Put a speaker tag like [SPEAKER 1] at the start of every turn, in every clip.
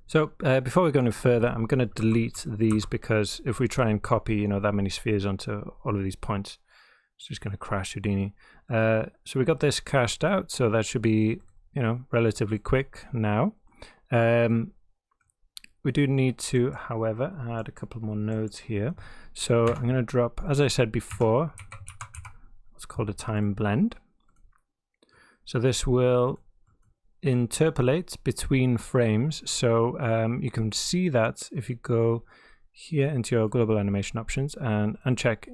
[SPEAKER 1] So before we go any further, I'm going to delete these because if we try and copy, you know, that many spheres onto all of these points, it's just going to crash Houdini. So we got this cached out, so that should be, you know, relatively quick now. We do need to, however, add a couple more nodes here. So I'm going to drop, as I said before, what's called a time blend. So this will interpolate between frames. So you can see that if you go here into your global animation options and uncheck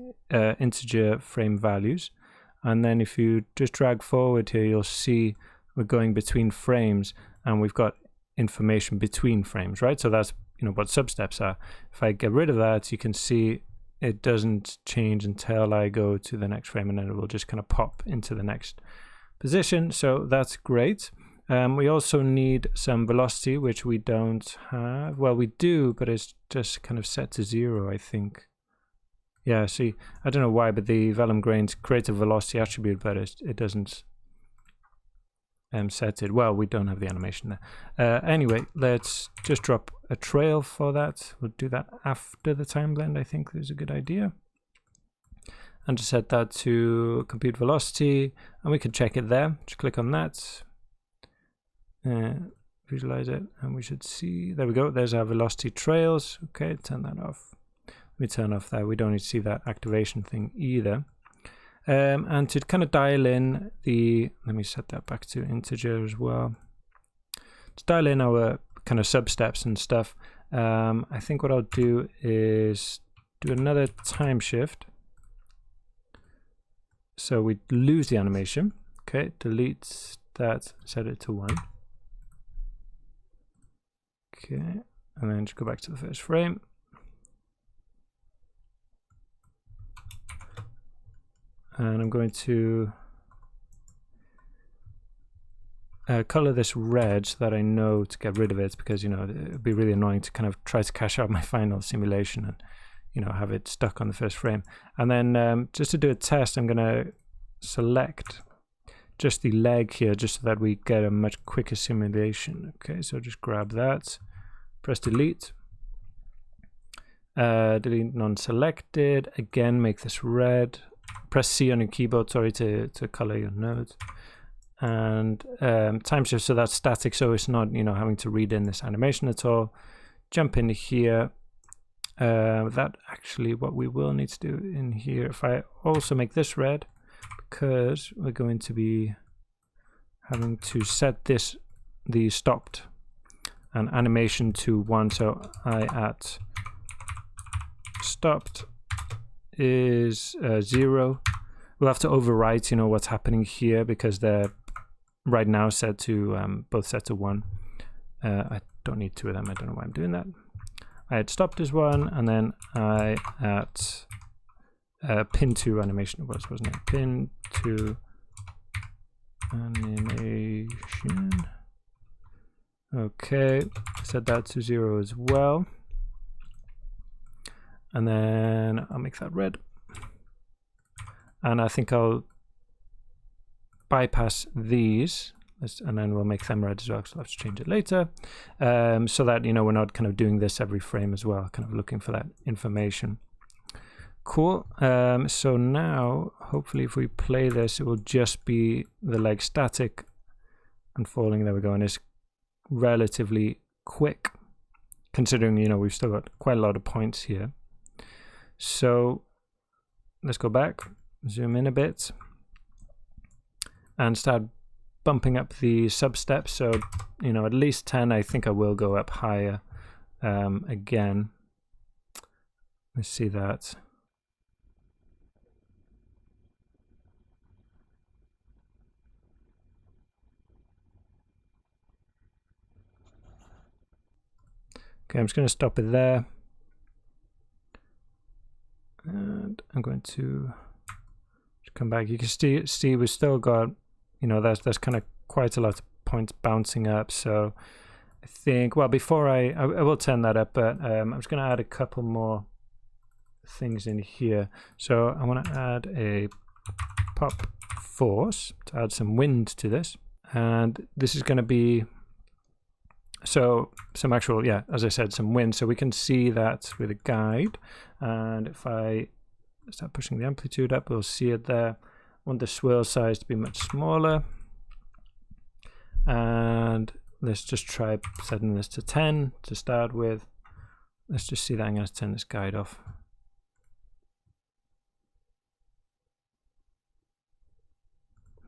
[SPEAKER 1] integer frame values, and then if you just drag forward here, you'll see we're going between frames and we've got information between frames, right? So that's, you know, what substeps are. If I get rid of that, you can see it doesn't change until I go to the next frame, and then it will just kind of pop into the next position. So that's great. We also need some velocity, which we don't have. Well, we do, but it's just kind of set to 0, I think. Yeah, see, I don't know why, but the vellum grains create a velocity attribute, but it doesn't set it. Well, we don't have the animation there. Anyway, let's just drop a trail for that. We'll do that after the time blend, I think is a good idea. And to set that to compute velocity, and we can check it there. Just click on that. Visualize it, and we should see, there we go, there's our velocity trails. Okay, turn that off. Let me turn off that. We don't need to see that activation thing either. And to kind of dial in the, let me set that back to integer as well. To dial in our kind of substeps and stuff, I think what I'll do is do another time shift. So we lose the animation. Okay, delete that, set it to 1. Okay, and then just go back to the first frame. And I'm going to color this red so that I know to get rid of it, because, you know, it would be really annoying to kind of try to cache out my final simulation and, you know, have it stuck on the first frame. And then just to do a test, I'm going to select just the leg here, just so that we get a much quicker simulation. Okay, so just grab that, press delete, delete non-selected, again make this red, press C on your keyboard, sorry, to color your nodes, and time shift, so that's static, so it's not, you know, having to read in this animation at all. Jump into here. That actually what we will need to do in here, if I also make this red, because we're going to be having to set this, the stopped and animation to 1. So I at stopped is 0. We'll have to overwrite, you know, what's happening here, because they're right now set to both set to 1. I don't need 2 of them. I don't know why I'm doing that. I had stopped as 1, and then I at pin to animation was, wasn't it? Pin to animation. Okay, set that to 0 as well. And then I'll make that red. And I think I'll bypass these, and then we'll make them red as well, so I'll have to change it later. So that, you know, we're not kind of doing this every frame as well, kind of looking for that information. Cool. So now, hopefully if we play this, it will just be the leg static and falling. There we go. And it's relatively quick, considering, you know, we've still got quite a lot of points here. So let's go back, zoom in a bit, and start bumping up the substeps. So, you know, at least 10. I think I will go up higher again. Let's see that. Okay, I'm just going to stop it there. And I'm going to come back. You can see we've still got, you know, there's kind of quite a lot of points bouncing up. So I think, well, before I will turn that up, but I'm just going to add a couple more things in here. So I want to add a pop force to add some wind to this. And this is going to be So some actual, yeah, as I said, some wind. So we can see that with a guide. And if I start pushing the amplitude up, we'll see it there. I want the swirl size to be much smaller. And let's just try setting this to 10 to start with. Let's just see that. I'm going to turn this guide off.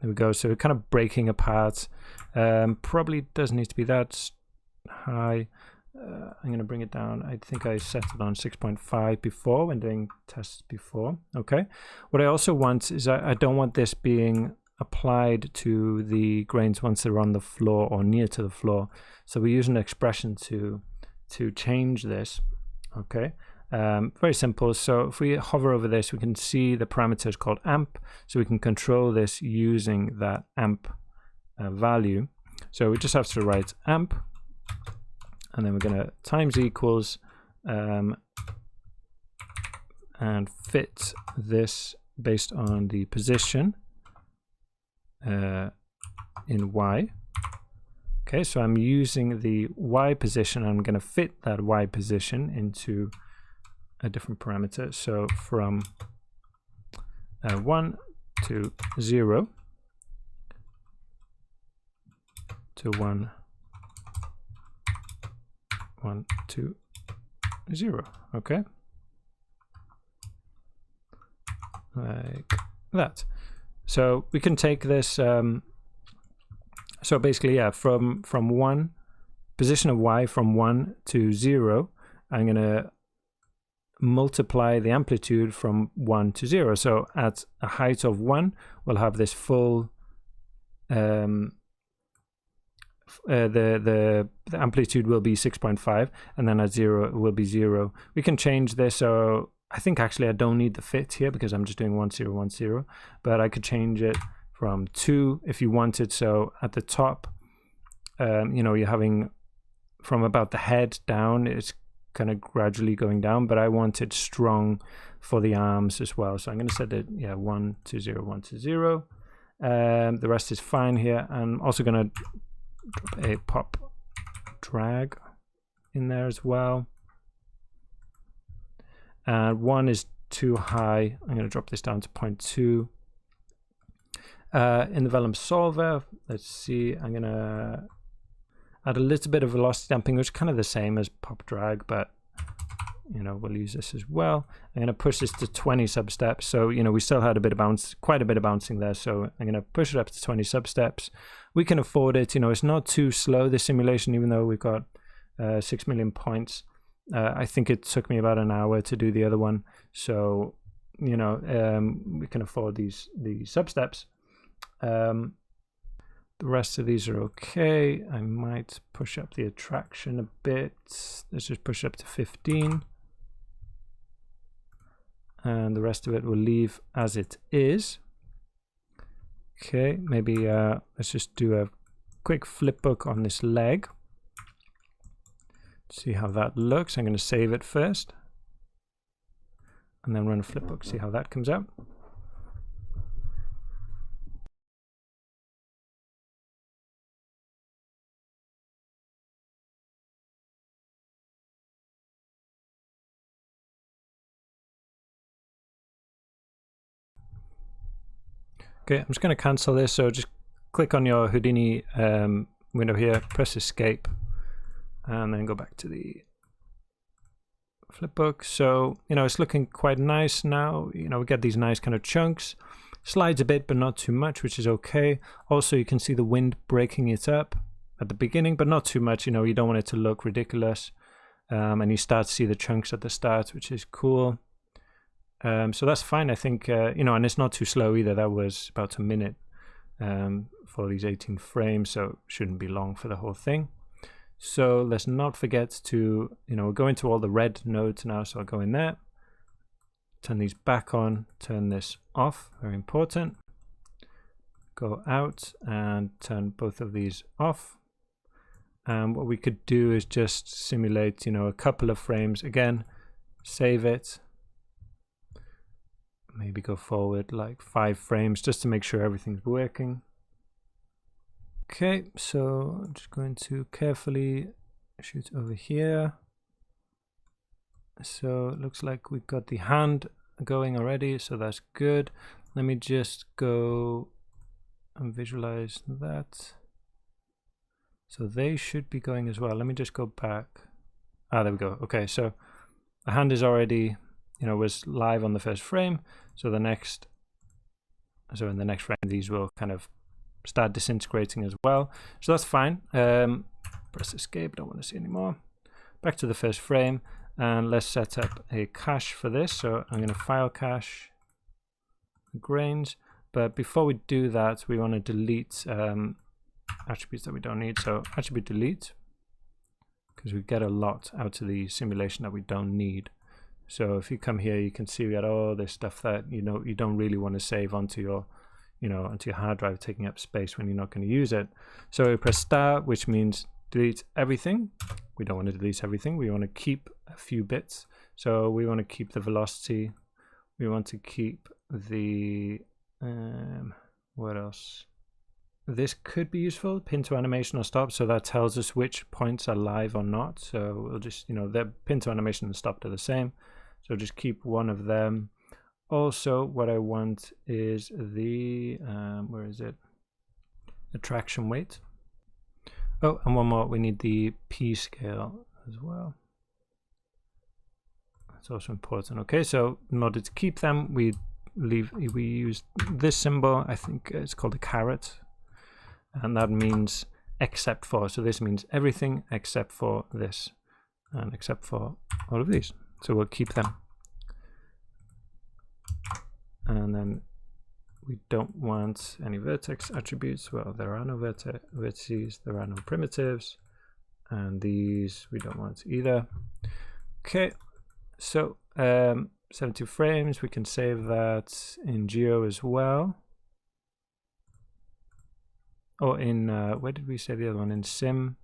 [SPEAKER 1] There we go. So we're kind of breaking apart. Probably doesn't need to be that high. I'm going to bring it down. I think I set it on 6.5 before when doing tests before. Okay. What I also want is I don't want this being applied to the grains once they're on the floor or near to the floor. So we use an expression to change this. Okay. Very simple. So if we hover over this, we can see the parameter is called amp. So we can control this using that amp value. So we just have to write amp, and then we're going to times equals and fit this based on the position in Y. Okay, so I'm using the Y position. I'm going to fit that Y position into a different parameter. So from 1 to 0 to 1 to 0. Okay, like that. So we can take this. So basically, yeah, from one position of Y from 1 to 0, I'm going to multiply the amplitude from 1 to 0. So at a height of 1, we'll have this full the amplitude will be 6.5, and then at 0 it will be 0. We can change this. So I think actually I don't need the fit here because I'm just doing 1 0 1 0, but I could change it from 2 if you wanted. So at the top, you know, you're having from about the head down, it's kind of gradually going down, but I want it strong for the arms as well. So I'm going to set it, yeah, 1 to 0 1 to 0. The rest is fine here. I'm also going to drop a pop drag in there as well. And 1 is too high. I'm going to drop this down to 0.2. In the Vellum solver, let's see, I'm going to add a little bit of velocity damping, which is kind of the same as pop drag, but you know, we'll use this as well. I'm going to push this to 20 sub-steps. So, you know, we still had a bit of bounce, quite a bit of bouncing there. So I'm going to push it up to 20 sub-steps. We can afford it. You know, it's not too slow, this simulation, even though we've got 6 million points. I think it took me about an hour to do the other one. So, you know, we can afford the sub-steps. The rest of these are okay. I might push up the attraction a bit. Let's just push up to 15. And the rest of it we'll leave as it is. Okay, maybe let's just do a quick flip book on this leg. See how that looks. I'm going to save it first. And then run a flip book, see how that comes out. Okay, I'm just going to cancel this. So just click on your Houdini window here, press escape, and then go back to the flipbook. So, you know, it's looking quite nice now. You know, we get these nice kind of chunks. Slides a bit, but not too much, which is okay. Also, you can see the wind breaking it up at the beginning, but not too much. You know, you don't want it to look ridiculous. And you start to see the chunks at the start, which is cool. So that's fine, I think, you know, and it's not too slow either. That was about a minute for these 18 frames, so shouldn't be long for the whole thing. So let's not forget to, you know, go into all the red nodes now. So I'll go in there, turn these back on, turn this off, very important. Go out and turn both of these off. And what we could do is just simulate, you know, a couple of frames. Again, save it. Maybe go forward like 5 frames just to make sure everything's working. Okay, so I'm just going to carefully shoot over here. So it looks like we've got the hand going already, so that's good. Let me just go and visualize that. So they should be going as well. Let me just go back. Ah, there we go. Okay, so the hand is already, you know, was live on the first frame. So in the next frame, these will kind of start disintegrating as well. So that's fine. Press escape, don't want to see anymore. Back to the first frame, and let's set up a cache for this. So I'm going to file cache grains. But before we do that, we want to delete attributes that we don't need. So attribute delete, because we get a lot out of the simulation that we don't need. So if you come here, you can see we got all this stuff that you don't really want to save onto your onto your hard drive, taking up space when you're not going to use it. So we press star, which means delete everything. We don't want to delete everything. We want to keep a few bits. So we want to keep the velocity. We want to keep the what else? This could be useful, pin to animation or stop, so that tells us which points are live or not. So we'll just, the pin to animation and stop are the same, so just keep one of them. Also, what I want is the where is it? Attraction weight. Oh, and one more, we need the P scale as well. That's also important. Okay, so in order to keep them, we use this symbol. I think it's called a caret, and that means except for. So this means everything except for this, and except for all of these. So we'll keep them. And then we don't want any vertex attributes. Well, there are no vertices, there are no primitives, and these we don't want either. Okay, so 72 frames, we can save that in Geo as well. Or in, where did we save the other one? In Sim,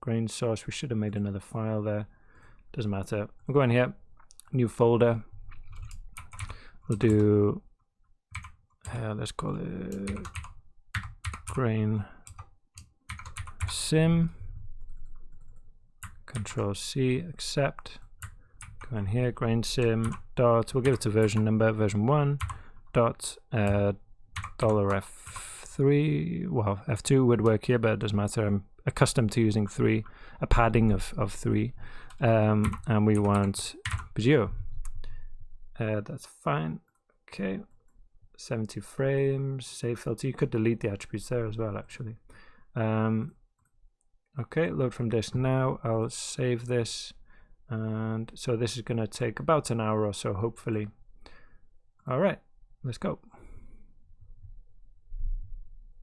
[SPEAKER 1] grain source. We should have made another file there. Doesn't matter. We'll go in here, new folder. We'll do, let's call it grain sim. Control C, accept. Go in here, grain sim dot, we'll give it a version number, version 1 dot $F3. Well, F2 would work here, but it doesn't matter. I'm accustomed to using 3, a padding of 3. And we want Geo. That's fine. Okay, 70 frames, save filter. You could delete the attributes there as well, actually. Okay, load from disk now. I'll save this. And so this is going to take about an hour or so, hopefully. All right, let's go.